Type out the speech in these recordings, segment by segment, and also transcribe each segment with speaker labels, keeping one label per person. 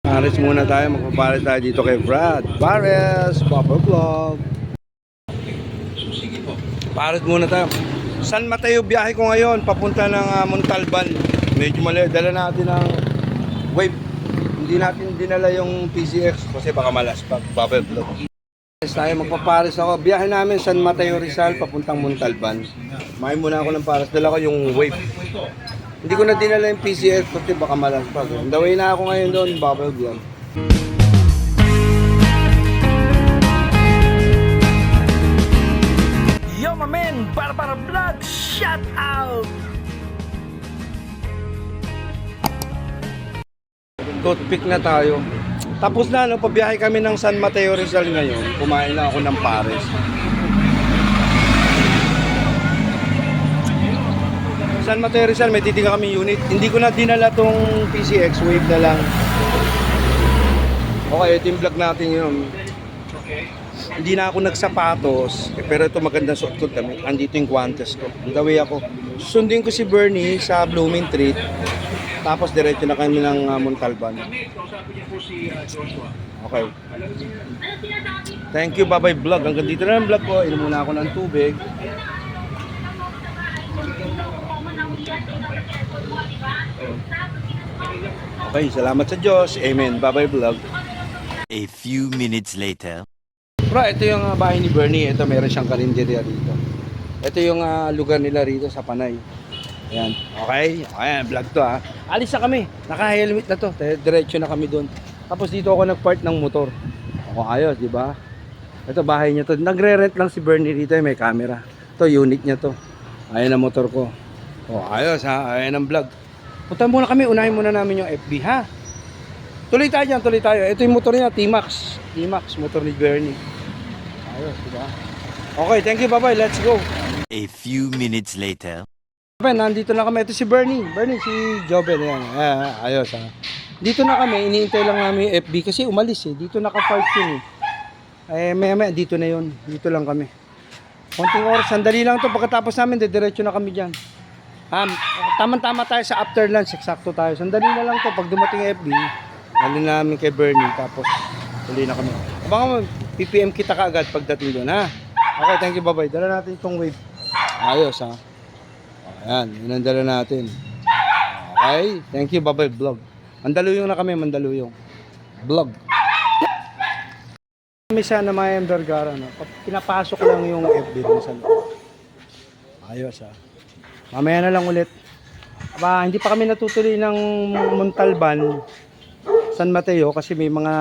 Speaker 1: Pares muna tayo, magpapares tayo dito kay Brad. Pares, Papa Vlog. Pares muna tayo. San Mateo biyahe ko ngayon, papunta ng Montalban. Medyo mali, dala natin ang wave. Hindi natin dinala yung PCX kasi baka malaspag. Papa Vlog. Tayo magpapares ako. Biyahe namin San Mateo Rizal, papuntang Montalban. May muna ako ng pares, dala ko yung wave. Hindi ko na dinala yung PCX kasi baka malaspag. Daway na ako ngayon doon, Papa Vlog.
Speaker 2: Yo, my man! Para Vlog! Shout out!
Speaker 1: Toothpick na tayo. Tapos na, no, pabiyahe kami ng San Mateo Rizal ngayon. Kumain na ako ng pares. San Mateo Rizal, may titinga kami unit. Hindi ko na dinala tong PCX, wave na lang. Okay, ito yung vlog natin yun. Hindi na ako nagsapatos, pero ito magandang suot ko kami. Andito yung guantes ko. Gawin ako. Sundin ko si Bernie sa Blooming Treat. Tapos diretso na kami ng Montalban. Okay. Thank you, bye-bye vlog. Hanggang dito na ang vlog ko. Inom muna ako ng tubig. Okay, salamat sa Diyos. Amen. Bye-bye vlog.
Speaker 3: A few minutes later.
Speaker 1: Bro, ito yung bahay ni Bernie. Ito, meron siyang karinderya rito. Ito yung lugar nila rito sa Panay. Ayan. Okay? Ayan, vlog to ha. Alis na kami. Naka-helmet na to. Diretso na kami doon. Tapos dito ako nag-park ng motor. Ako ayos, di ba? Ito bahay niya to. Nagre-rent lang si Bernie rito. May camera. Ito, unit niya to. Ayan ang motor ko. Oh, ayos ha. Ayan ang vlog. Punta muna kami. Unahin muna namin yung FB ha. Tuloy tayo dyan, tuloy tayo. Ito yung motor niya, T-Max. T-Max, motor ni Bernie. Ayos, di ba? Okay, thank you. Bye-bye. Let's go.
Speaker 3: A few minutes later.
Speaker 1: Nandito na kami. Ito si Bernie. Bernie, si Joven. Ayan. Ayos ha. Dito na kami. Iniintay lang namin yung FB kasi umalis eh. Dito naka-park yun eh. Maya dito na yun. Dito lang kami. Konting oras. Sandali lang to. Pagkatapos namin, diretso na kami dyan. Tama-tama tayo sa after lunch. Eksakto tayo. Sandali na lang to. Pag dumating yung FB, alin namin kay Bernie. Tapos, tuloy na kami. Baka mo, PPM kita kaagad pagdating doon ha. Okay, thank you. Bye-bye. Dala natin itong wave. Ayos ha. Ayan, yun ang dala natin. Okay, thank you, bye-bye vlog. Mandaluyong na kami, Mandaluyong vlog. Kami sana Mayam Vergara, no? Pinapasok lang yung FB dun sa loob. Ayos ha. Mamaya na lang ulit. Hindi pa kami natutuloy ng Montalban, San Mateo kasi may mga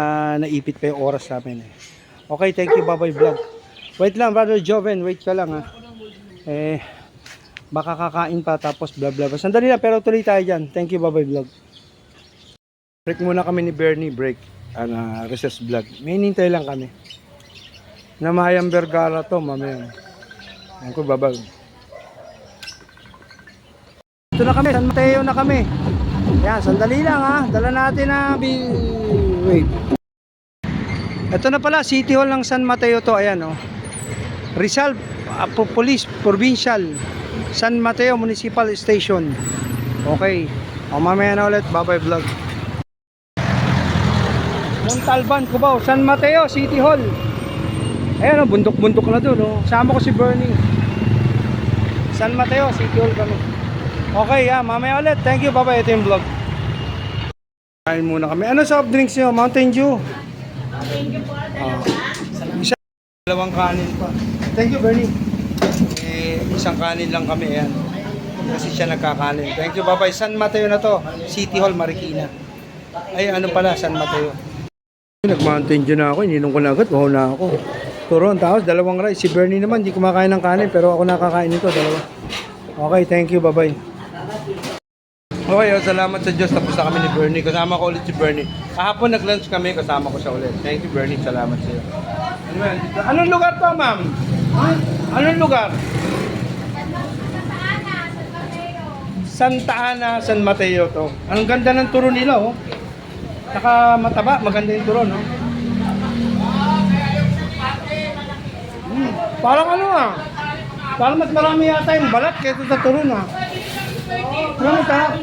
Speaker 1: naipit pa yung oras namin eh. Okay, thank you, bye-bye vlog. Wait lang, brother Joven, wait ka lang ha. Baka kakain pa tapos bla bla bla. Sandali lang pero tuloy tayo dyan. Thank you, bye-bye vlog. Break muna kami ni Bernie, break. Recess vlog. May hinintay lang kami. Na Mayam Vergara to, mamaya. Thank you, bye-bye. Ito na kami, San Mateo na kami. Yan, sandali lang ha. Dala natin na wait. Ito na pala, City Hall ng San Mateo to. Ayan oh. Rizal Police Provincial San Mateo Municipal Station. Okay. Mamaya na ulit. Bye-bye vlog. Montalban, Cubao, San Mateo City Hall. Ayan o, bundok-bundok na doon. Sama ko si Bernie. San Mateo City Hall kami. Okay, mamaya ulit. Thank you. Bye-bye. Ito yung vlog. Kain muna kami. Ano soft drinks nyo? Mountain Dew.
Speaker 4: Thank you po.
Speaker 1: Isa, dalawang kanin pa. Thank you, Bernie. Isang kanin lang kami, ayan. Kasi siya nagkakanin. Thank you, bye-bye. San Mateo na to. City Hall, Marikina. Ay, ano pala, San Mateo. Nag-mountain dew na ako. Ininom ko na agad. Wow na ako. Turon, tapos dalawang rice. Si Bernie naman, hindi kumakain ng kanin. Pero ako nakakain nito, dalawa. Okay, thank you, bye-bye. Okay, salamat sa Diyos. Tapos na kami ni Bernie. Kasama ko ulit si Bernie. Kahapon nag-lunch kami, kasama ko siya ulit. Thank you, Bernie. Salamat sa iyo. Anong lugar to, ma'am? Anong lugar? Santa Ana, San Mateo to. Ang ganda ng turo nila, oh. Saka mataba, maganda yung turo, no? Parang ano parang mas marami yata yung balat kaysa sa turo, no? Ano ka?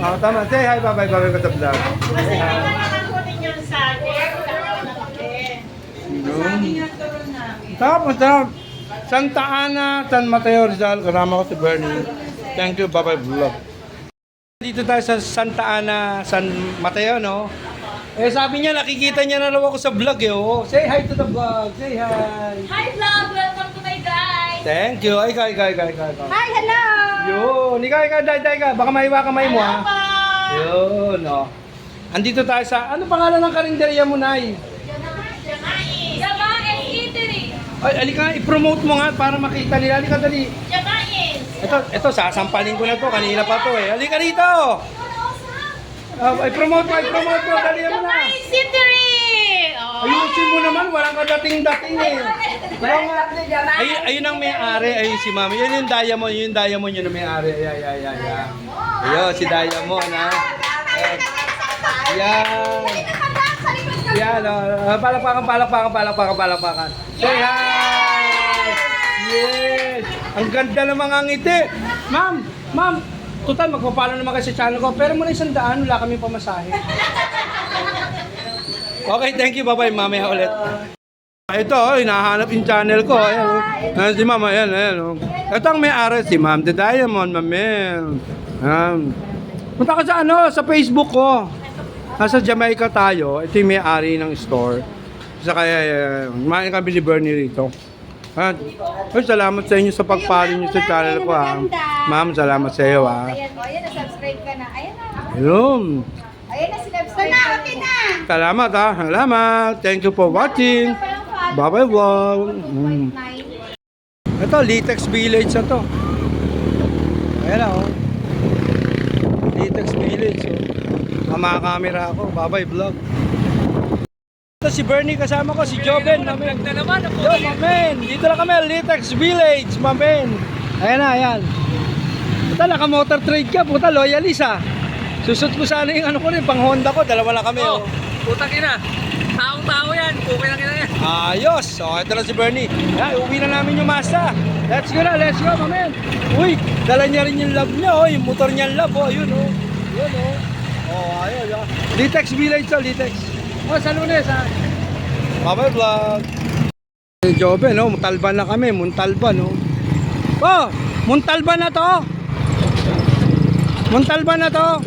Speaker 1: Oh, tama. Say hi, bye-bye, bye-bye ka sa vlog. Say hi.
Speaker 4: Kunin yung saging.
Speaker 1: Tapos, Santa Ana, San Mateo, Rizal. Kasama ko si Bernie. Thank you, bye-bye vlog. Dito tayo sa Santa Ana, San Mateo, no? Eh, sabi niya, nakikita niya na raw ako sa vlog, eh. Oh. Say hi to the vlog. Say hi.
Speaker 4: Hi vlog! Welcome to my guys!
Speaker 1: Thank you. Ay, kay.
Speaker 4: Hi! Hello!
Speaker 1: Yun. Ikaw, day ka. Baka maiwa kamay mo, ha?
Speaker 4: Hello po!
Speaker 1: Yun, no. Andito tayo sa, ano pangalan ng karinderya mo, Nay?
Speaker 4: Jamais Eatery!
Speaker 1: Ay, alika, i-promote mo nga para makita nila. Alika, dali.
Speaker 4: Jamais!
Speaker 1: Ito, sasampalin ko na to. Kanina pa to, eh. Alika rito. I-promote mo. Dali mo na.
Speaker 4: Jamais Eatery! Oh.
Speaker 1: Ayusin mo naman. Walang kadating-dating, eh. Ayun ang may-ari. Ayun si Mami. Yun yung diamond. Yun yung may-ari. Ayan. Ayun, si Diamond, ha. Yan. Yan, palakpakan. Say hi! Yes! Ang ganda ng mga ngiti. Ma'am, total, magpapalo naman kasi sa channel ko. Pero muna 100, wala kami pamasahe. Okay, thank you. Bye-bye, mamaya ulit. Ito, hinahanap yung channel ko. Ayan, si Ma'am, ayan. Ito ang may-ari, si Ma'am The Diamond, punta ka sa Facebook ko. Nasa Jamaica tayo. Ito yung may-ari ng store. Sa kaya, kumain kami ni Bernie rito. Salamat sa inyo sa pagpalo nyo sa channel ko, ha. Ma'am, salamat sa iyo, ha.
Speaker 5: Ayan, na-subscribe ka na. Ayan na.
Speaker 1: Ayun.
Speaker 5: Ayan na, sinubscribe na. Okay na.
Speaker 1: Salamat, ha. Salamat. Thank you for watching. Bye-bye, vlog. Ito, Litex Village na to. Ayan na, oh. Litex Village, oh. Mga-camera ako. Bye-bye, vlog. Ito si Bernie, kasama ko, si Joven. Vlog na naman. Yo, mamen. Dito na kami, Litex Village, mamen. Ayan na, ayan. Puta, naka-motor trade ka. Puta, loyalist, ha. Susot ko sana yung ano ko rin, pang Honda ko. Dalawa lang kami, oh.
Speaker 2: Putang ina. Taong-tao yan. Okay lang ina yan.
Speaker 1: Ayos! So, ito na si Bernie. Uwi na namin yung Mazda. Let's go, mamen. Uy, dala niya rin yung love niya, oh. Yung motor niya love, oh. Yun, oh. Yun, oh. Oh, ayun, oh. Litex Village, oh, Litex. Oh, sa Lunes, ha. Bye-bye, vlog. Jobe, no? Muntalban na kami. Muntalban, no? Oh! Muntalban na to! Muntalban na to!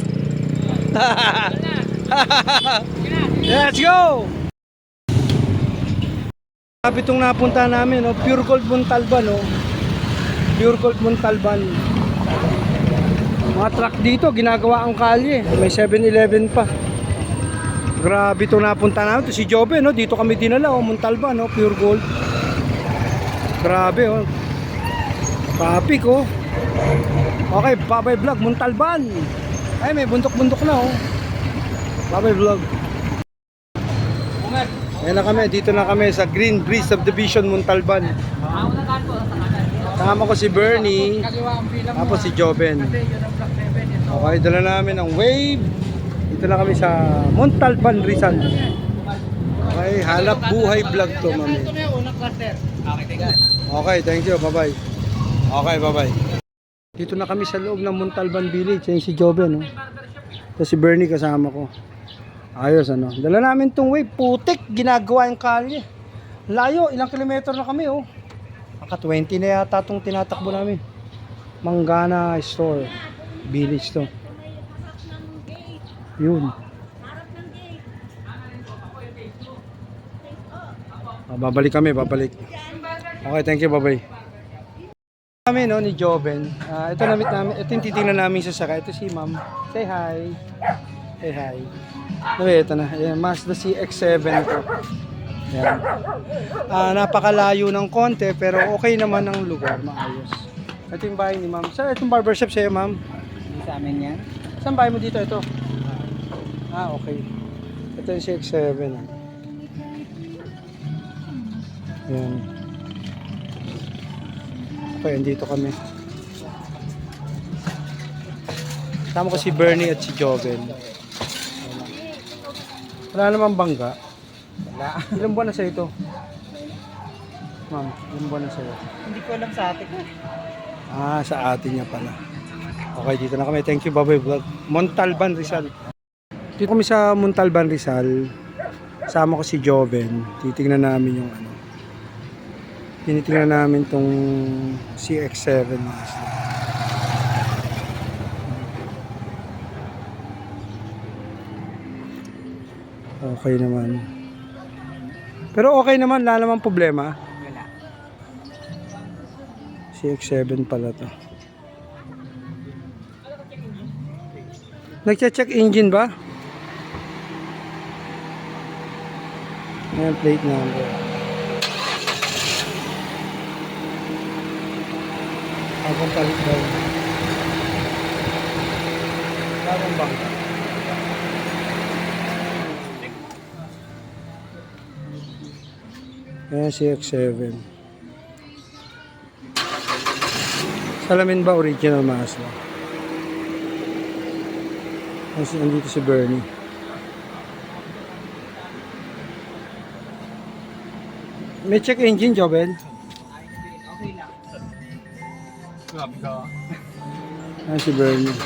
Speaker 1: Let's go! Sabi itong napunta namin, no? Pure Gold Muntalban, no? Pure Gold Muntalban. Mga truck dito, ginagawa ang kalye. May 7-Eleven pa. Grabe itong napunta namin. Ito si Jobe, no? Dito kami dinala, oh. Muntalban, no? Pure Gold. Grabe, oh. Traffic, oh. Okay, bye-bye vlog, Muntalban. Ay, may bundok-bundok na, oh. Bye-bye vlog. Ayan na kami, dito na kami sa Green Breeze Subdivision, Muntalban. Kasama ko si Bernie, tapos si Joven. Okay, dala namin ang wave. Dito na kami sa Muntalban, Rizal. Okay, halap buhay vlog to, mami. Okay, thank you, bye-bye. Okay, bye-bye. Dito na kami sa loob ng Muntalban Village. Yan si Joven, no? Ito si Bernie kasama ko. Ayos, ano. Dala namin tong wave. Putik, ginagawa yung kalye. Layo, ilang kilometro na kami, oh. Maka 20 na yata itong tinatakbo namin. Mangana Store. Village to. Yun. Babalik kami, babalik. Okay, thank you, bye-bye. Kami, no, ni Joven. Ito namit namin, ito yung titingnan namin sa saka. Ito si Ma'am. Say hi. Say hi. Ito na. Ayan, Mazda CX-7 ito. Ayan. Napakalayo ng konti pero okay naman ang lugar, maayos. Ito yung bahay ni Ma'am. Saan itong barbershop sa'yo, Ma'am?
Speaker 6: Sa amin yan.
Speaker 1: Saan bahay mo dito? Ito. Okay. Ito yung CX-7. Ayan. Okay, andito kami. Kasama ko si Bernie at si Joven. Wala namang bangga.
Speaker 6: Wala.
Speaker 1: Ilang buwan na sa'yo ito? Ma'am, ilang buwan na sa'yo?
Speaker 6: Hindi ko alam sa atin ko.
Speaker 1: Sa atin niya pala. Okay, dito na kami. Thank you, Baboy Vlog. Montalban, Rizal. Dito kami sa Montalban, Rizal. Sama ko si Joven. Titingnan namin yung ano. Tinitingnan namin tong CX-7. Okay naman. Pero okay naman, wala namang problema.
Speaker 6: Wala.
Speaker 1: CX-7 pala to. Nagche-check engine ba? Ayan, plate number. Bagong palit daw. Bagong bangka. Ayan, CX-7. Salamin ba original Mazda? Kasi andito si Bernie. May check engine, Jobel?
Speaker 6: Okay lang.
Speaker 2: Grabe ka.
Speaker 1: Ayan si Bernie.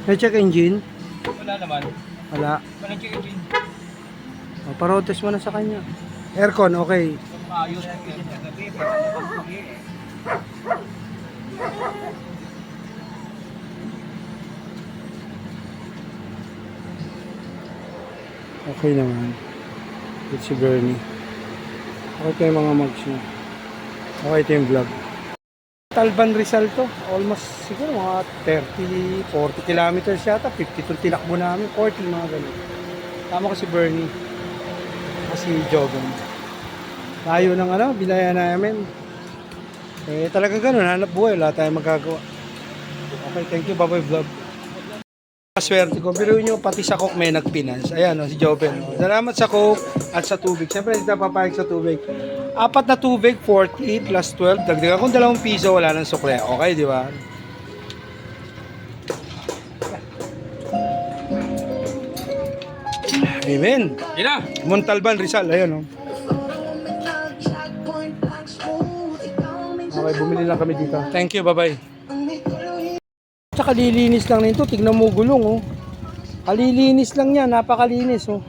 Speaker 1: May check engine?
Speaker 2: Wala naman.
Speaker 1: Wala.
Speaker 2: Walang check engine.
Speaker 1: O, parotes mo na sa kanya. Aircon, okay.
Speaker 2: Maayos.
Speaker 1: Okay naman. It's si Bernie. Okay ito yung mga mags niya. Okay ito yung vlog. Talban Rizal to. Almost siguro mga 30, 40 kilometers yata. 50 itong tinakbo namin. 40 mga ganun. Tama ko si Bernie. Kasi Jogan. Layo ng ano, binaya namin. Eh talaga ganun, hanap buhay. Wala tayong magagawa. Okay, thank you. Bye-bye vlog. Swerte ko, pero nyo pati sa Coke may nagpinance. Ayan o, si Joven. Salamat sa Coke at sa tubig. Siyempre, hindi tayo papayag sa tubig. 4 na tubig, 40 plus 12. Dagdagan kung 2 piso, wala nang sukle. Okay, di ba? Amen.
Speaker 2: Yun na.
Speaker 1: Montalban, Rizal. Ayan o. Okay, bumili lang kami dito. Thank you, bye-bye. Tsaka lilinis lang nito, tignan mo gulong oh. Kalilinis lang yan, napakalinis oh.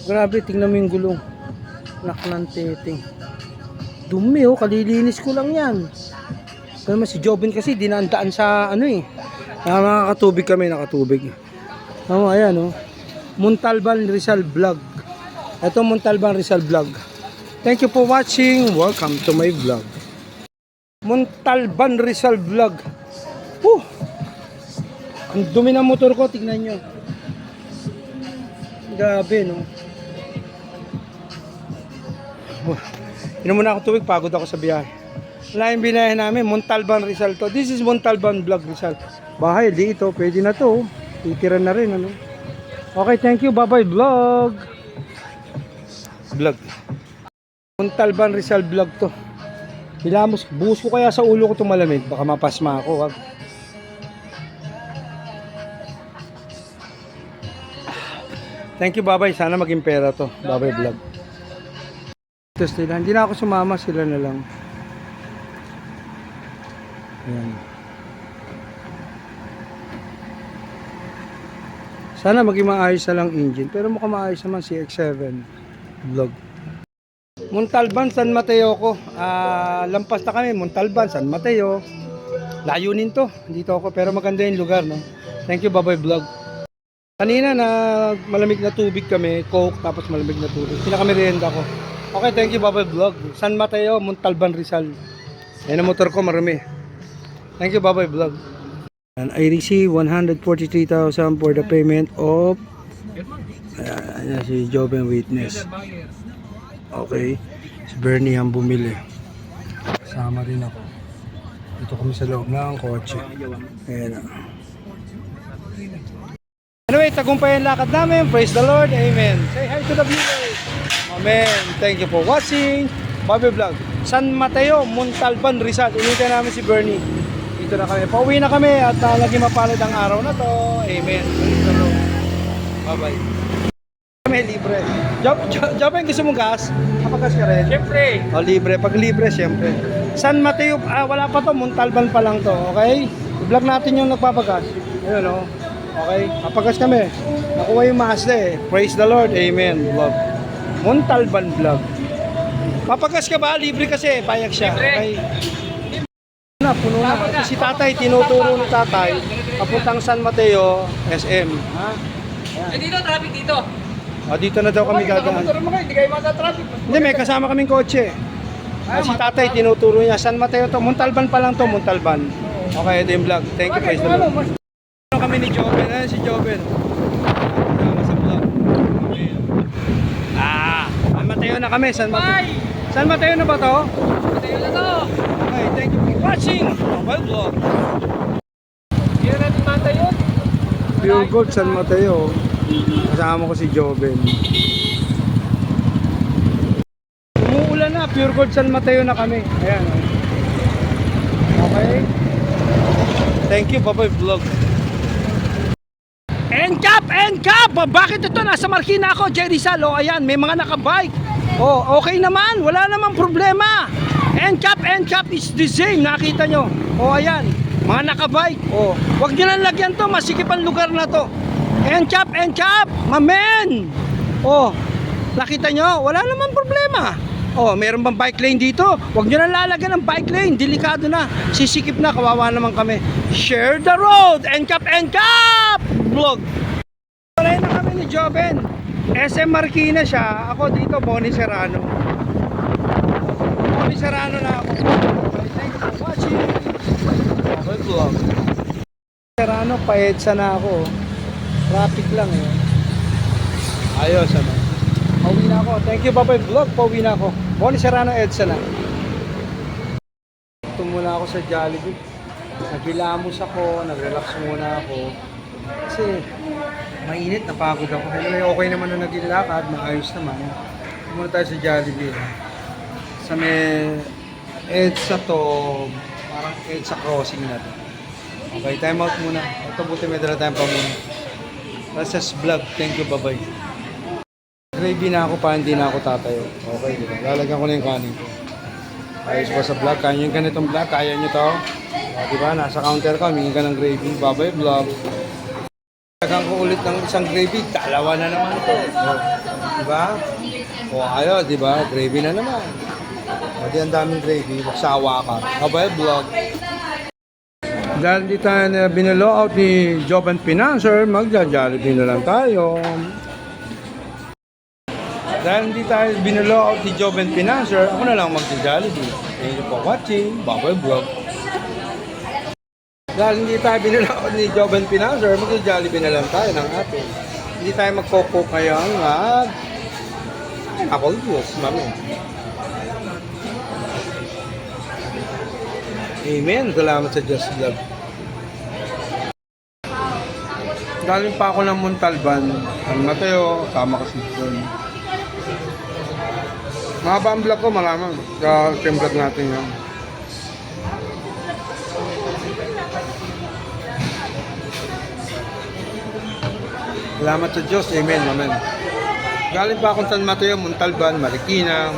Speaker 1: Grabe, tignan mo yung gulong. Naknan teting. Dumi oh, kalilinis ko lang yan. Pero naman si Jobin kasi dinandaan sa ano eh. Nakakatubig kami, nakatubig. Oh, ayan oh. Montalban Rizal Vlog. Ito Montalban Rizal Vlog. Thank you for watching. Welcome to my vlog. Montalban Rizal Vlog. Whew! Ang dumi ng motor ko, tignan nyo. Grabe, no? Inom muna ako tubig, pagod ako sa biyahe. Wala yung binahe namin, Montalban Rizal to. This is Montalban Vlog Rizal. Bahay, di ito, pwede na to. Titira na rin, ano? Okay, thank you, bye-bye vlog. Vlog. Montalban Rizal Vlog to. Hilamos, buhos ko kaya sa ulo ko itong malamig. Baka mapasma ako, wag. Thank you, bye-bye. Sana maging pera to. Bye-bye vlog. Ito sila. Hindi na ako sumama. Sila na lang. Ayan. Sana maging maayos na lang engine. Pero mukhang maayos naman si X7 vlog. Montalban, San Mateo ko. Lampas na kami. Montalban, San Mateo. Layunin to. Dito ako. Pero maganda yung lugar, no? Thank you, bye-bye vlog. Kanina na malamig na tubig kami, Coke, tapos malamig na tubig. Pinakamerienda ko. Okay, thank you, bye-bye vlog. San Mateo, Montalban, Rizal. Ayan ang motor ko, marami. Thank you, bye-bye vlog. And I receive 143,000 for the payment of ayan si Joven Witness. Okay. Si Bernie ang bumili. Kasama rin ako. Dito kami sa loob ng kotse. Ayan na. Anyway, tagumpay ang lakad namin. Praise the Lord. Amen. Say hi to the viewers. Amen. Thank you for watching. Bobby Vlog. San Mateo, Montalban, Rizal. Inintay namin si Bernie. Dito na kami. Pauwi na kami at lagi mapalad ang araw na to. Amen. Praise the Lord. Bye-bye. May libre. Joben, gusto mong gas? Kapagas ka rin?
Speaker 6: Siyempre.
Speaker 1: O, libre. Pag libre, siyempre. San Mateo, wala pa to. Montalban pa lang to. Okay? I-vlog natin yung nagpapagas. Ayun, o. Okay? Kapagas kami. Nakuha yung Mazda eh. Praise the Lord. Amen. Vlog. Montalban vlog. Papagas ka ba? Libre kasi. Payag siya.
Speaker 6: Libre.
Speaker 1: Okay? Puno na. Ito si tatay, tinuturo ni tatay. Papuntang San Mateo, SM. Ha?
Speaker 6: Eh dito, traffic dito.
Speaker 1: Dito na daw kami gagaan.
Speaker 6: Motor mo kayo, hindi kayo mata-traffic.
Speaker 1: Hindi, may kasama kaming kotse. Si tatay, tinuturo niya. San Mateo to. Montalban pa lang to, Montalban. Okay, ito yung vlog. Thank you, praise the Lord. Kami ni Joven. Ayan si Joven. Kasama sa vlog. San Mateo na kami. San Mateo. San Mateo na ba to?
Speaker 6: Mateo na to.
Speaker 1: Okay, thank you for watching. My vlog.
Speaker 6: Hindi na natin mata yun.
Speaker 1: Pure Gold San Mateo. Kasama ko si Joven. Umuulan na, Pure Gold San Mateo na kami. Ayan. Okay. Thank you, bye-bye vlog. Encap! Bakit ito? Nasa Marikina ako, Jerry Salo. Ayan, may mga nakabike. Oh, okay naman. Wala namang problema. Encap is the same. Nakita nyo. Oh, ayan. Mga nakabike. Oh, wag nyo lang lagyan to. Masikip ang lugar na to. Encap! Mamen! Oh, nakita nyo? Wala namang problema. Oh, meron bang bike lane dito? Wag nyo lang lalagyan ng bike lane. Delikado na. Sisikip na. Kawawa naman kami. Share the road! Encap! Vlog! Wala na kami ni Joven. SM Marikina siya. Ako dito, Bonnie Serrano. Bonnie Serrano na ako. Thank you for watching. Okay, vlog. Serrano, pa-EDSA na ako. Traffic lang eh. Ayos, ano. Pauwi na ako. Thank you, bye-bye vlog. Pauwi na ako. Bonnie Serrano, EDSA na. Ito muna ako sa Jollibee. Naghilamos ako, nag-relax muna ako. Kasi mainit, napagod ako. Anyway, okay naman na naglilakad, maayos naman. Muna tayo sa Jollibee. Sa may EDSA to, parang EDSA crossing na to. Okay, time out muna. Ito buti may dala tayong pamuna. That's vlog. Thank you, bye-bye. Gravy na ako pa, hindi na ako tatayo. Okay, diba? Lalagyan ko na yung kanin ko. Ayos ba sa vlog? Kaya yung ganitong vlog, kaya nyo to. Diba? Nasa counter ka, humingi ka ng gravy. Bye-bye vlog. Lagyan ko ulit ng isang gravy, dalawa na naman ito. Diba? O ayos, diba? Gravy na naman. Hindi ang daming gravy, magsawa ka. Bye-bye vlog. Dahil di tayo na binalo-out ni Joven Financer, magja-Jollibee na lang tayo. Dahil hindi tayo binalo-out ni Joven Financer, ako na lang magja-Jollibee. Thank you for watching. Bye-bye vlog. Dahil hindi tayo binalo-out ni Joven Financer, magja-Jollibee na lang tayo ng atin. Hindi tayo magkoko ngayon apple juice, mami. Amen. Salamat sa Diyos Vlog. Galing pa ako ng Montalban. San Mateo, sama ko si John. Mahaba ang vlog ko, malaman. Sa vlog natin yan. Salamat sa Diyos. Amen. Amen. Galing pa akong San Mateo, Montalban, Marikina.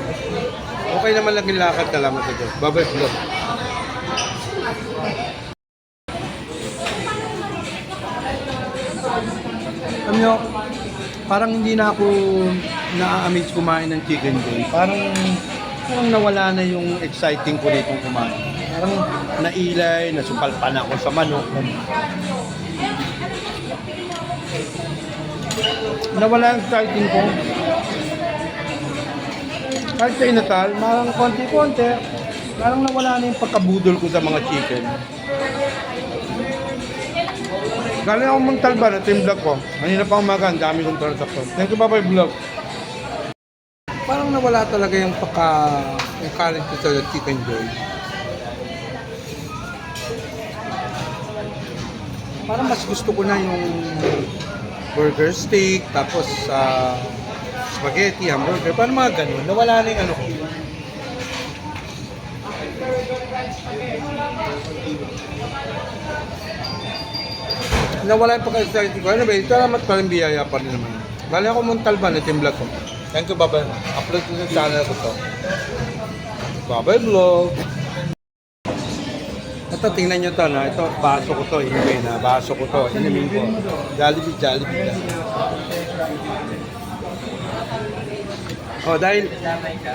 Speaker 1: Okay naman lang yung lakad. Salamat sa Diyos. Bye-bye vlog. Alam nyo, parang hindi na ako na-amaze kumain ng chicken joy. Parang nawala na yung exciting ko nitong kumain. Parang nailay, nasupalpan ako sa manok. Nawala yung exciting ko. Kahit sa inatal, parang konti-konti, parang nawala na yung pagkabudol ko sa mga chicken. Galing ako Montalban at yung vlog ko. Kanina pa umaga, ang dami kong transaction. Thank you, bye-bye vlog. Parang nawala talaga yung kalit ko sa chicken joy. Parang mas gusto ko na yung burger steak, tapos spaghetti, hamburger, parang mga ganun. Nawala na yung ano ko. Nawala yung pagka-exciting ko. Ano ba, salamat pa rin biyaya pa rin naman. Galing ako Montalban, ito yung vlog ko. Thank you, bye-bye. Upload ko sa channel ko to. Bye-bye vlog. Ito, tingnan nyo to, no? Ito, baso ko to, inumin, ha? Baso ko to, inumin ko. Jollibee, Jollibee lang. Oh, dahil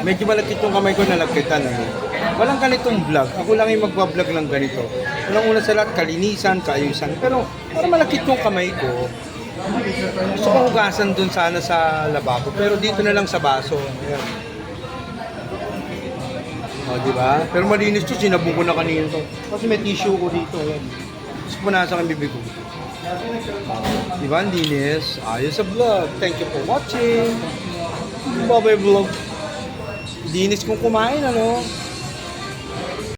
Speaker 1: medyo malakit yung kamay ko na lagkitan. Ano? Walang ganitong vlog. Ako lang yung magbablog lang ganito. Unang-una sa lahat, kalinisan, kaayusan. Pero para malakit yung kamay ko, gusto ko hugasan dun sana sa lababo. Pero dito na lang sa baso. Ayan. O, di ba? Pero malinis to, sinabong ko na kanina to. Kasi may tissue ko dito. Ayan. Gusto ko punasan ang bibig ko. Di ba? Ang linis. Ayos sa vlog. Thank you for watching. Bye-bye vlog. Linis kong kumain, ano?